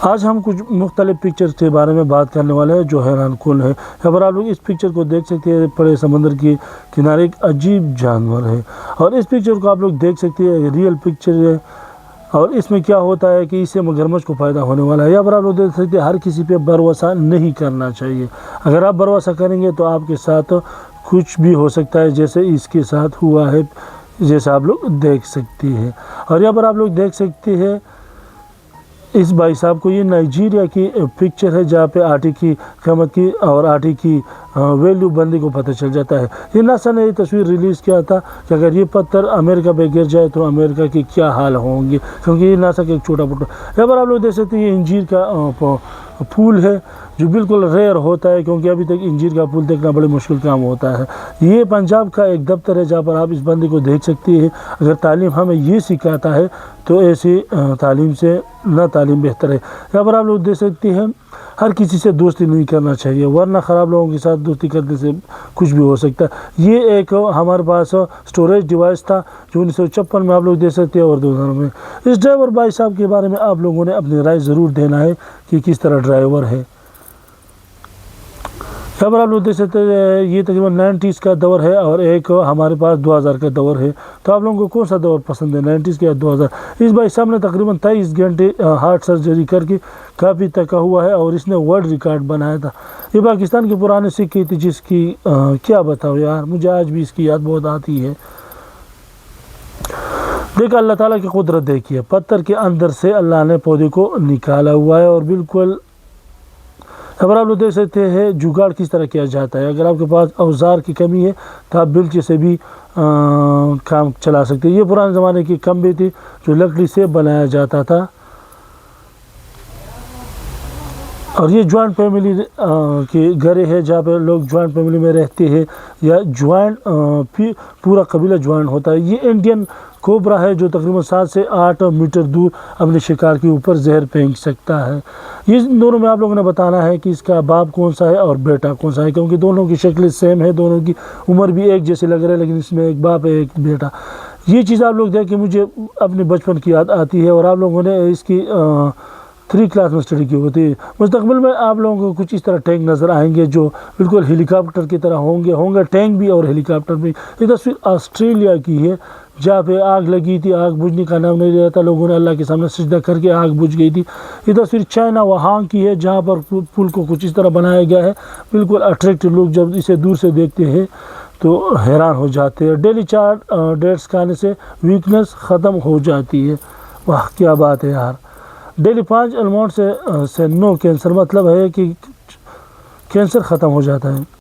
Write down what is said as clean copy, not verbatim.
آج ہم کچھ مختلف پکچر کے بارے میں بات کرنے والے ہیں جو حیران کن ہے۔ یہاں پر آپ لوگ اس پکچر کو دیکھ سکتے ہیں، بڑے سمندر کے کنارے ایک عجیب جانور ہے، اور اس پکچر کو آپ لوگ دیکھ سکتے ہیں، ریئل پکچر ہے، اور اس میں کیا ہوتا ہے کہ اس سے مگرمچھ کو فائدہ ہونے والا ہے۔ یہاں پر آپ لوگ دیکھ سکتے ہیں، ہر کسی پہ بھروسہ نہیں کرنا چاہیے۔ اگر آپ بھروسہ کریں گے تو آپ کے ساتھ کچھ بھی ہو سکتا ہے، جیسے اس کے ساتھ ہوا ہے، جیسے آپ لوگ دیکھ سکتے ہیں۔ اور یہاں پر آپ لوگ دیکھ سکتے ہیں اس بھائی صاحب کو، یہ نائجیریا کی پکچر ہے جہاں پہ آٹے کی قیمت کی اور آٹے کی ویلیو بندے کو پتہ چل جاتا ہے۔ یہ ناسا نے یہ تصویر ریلیز کیا تھا کہ اگر یہ پتھر امریکہ پہ گر جائے تو امریکہ کی کیا حال ہوں گے، کیونکہ یہ ناسا کا ایک چھوٹا پھوٹا۔ یہاں پر آپ لوگ دیکھ سکتے ہیں، یہ انجیر کا پھول ہے جو بالکل ریئر ہوتا ہے، کیونکہ ابھی تک انجیر کا پھول دیکھنا بڑے مشکل کام ہوتا ہے۔ یہ پنجاب کا ایک دفتر ہے جہاں پر آپ اس بندے کو دیکھ سکتے ہیں۔ اگر تعلیم ہمیں یہ سکھاتا ہے تو ایسی تعلیم سے نہ تعلیم بہتر ہے۔ یہاں پر آپ لوگ دیکھ سکتے ہیں، ہر کسی سے دوستی نہیں کرنا چاہیے، ورنہ خراب لوگوں کے ساتھ دوستی کرنے سے کچھ بھی ہو سکتا ہے۔ یہ ایک ہمارے پاس سٹوریج ڈیوائس تھا جو 1956 میں آپ لوگ دیکھ سکتے ہیں، اور 2000 میں۔ اس ڈرائیور بھائی صاحب کے بارے میں آپ لوگوں نے اپنی رائے ضرور دینا ہے کہ کس طرح ڈرائیور ہے۔ یہاں پر آپ لوگ دیکھ سکتے ہیں، یہ تقریباً 90s کا دور ہے اور ایک ہمارے پاس 2000 کا دور ہے۔ تو آپ لوگوں کو کون سا دور پسند ہے، 90s کا یا 2000؟ اس بھائی صاحب نے تقریباً 23 گھنٹے ہارٹ سرجری کر کے کافی تکا ہوا ہے، اور اس نے ورلڈ ریکارڈ بنایا تھا۔ یہ پاکستان کے پرانے سکے تھے جس کی کیا بتاؤ یار، مجھے آج بھی اس کی یاد بہت آتی ہے۔ دیکھا اللہ تعالیٰ کی قدرت دیکھیے، پتھر کے اندر سے اللہ نے پودے کو نکالا ہوا ہے، اور بالکل اگر آپ لوگ دیکھ سکتے ہیں جگاڑ کس طرح کیا جاتا ہے۔ اگر آپ کے پاس اوزار کی کمی ہے تو آپ بیلچے سے بھی کام چلا سکتے ہیں۔ یہ پرانے زمانے کی کمبے تھی جو لکڑی سے بنایا جاتا تھا، اور یہ جوائنٹ فیملی کے گھر ہے جہاں پہ لوگ جوائنٹ فیملی میں رہتے ہیں، یا جوائنٹ پورا قبیلہ جوائنٹ ہوتا ہے۔ یہ انڈین کوبرا ہے جو تقریباً 7 سے 8 میٹر دور اپنے شکار کے اوپر زہر پھینک سکتا ہے۔ یہ دونوں میں آپ لوگوں نے بتانا ہے کہ اس کا باپ کون سا ہے اور بیٹا کون سا ہے، کیونکہ دونوں کی شکل سیم ہے، دونوں کی عمر بھی ایک جیسے لگ رہے ہیں، لیکن اس میں ایک باپ ہے ایک بیٹا۔ یہ چیز آپ لوگ دیکھ کے مجھے اپنے بچپن کی یاد آتی ہے، اور آپ لوگوں نے اس کی 3 کلاس میں اسٹڈی کی ہوتی ہے۔ مستقبل میں آپ لوگوں کو کچھ اس طرح ٹینک نظر آئیں گے جو بالکل ہیلی کاپٹر کی طرح ہوں گے ٹینک بھی اور ہیلی کاپٹر بھی۔ یہ تصویر آسٹریلیا کی ہے جہاں پہ آگ لگی تھی، آگ بجھنے کا نام نہیں لیا تھا، لوگوں نے اللہ کے سامنے سجدہ کر کے آگ بجھ گئی تھی۔ یہ تصویر چائنا وہاں کی ہے جہاں پر پل کو کچھ اس طرح بنایا گیا ہے، بالکل اٹریکٹیو لوگ جب اسے دور سے دیکھتے ہیں تو حیران ہو جاتے ہیں۔ ڈیلی 4 ڈیٹس کھانے سے ویکنس ختم ہو جاتی ہے۔ واہ کیا بات ہے یار۔ ڈیلی 5 المونڈ سے نو کینسر، مطلب ہے کہ کینسر ختم ہو جاتا ہے۔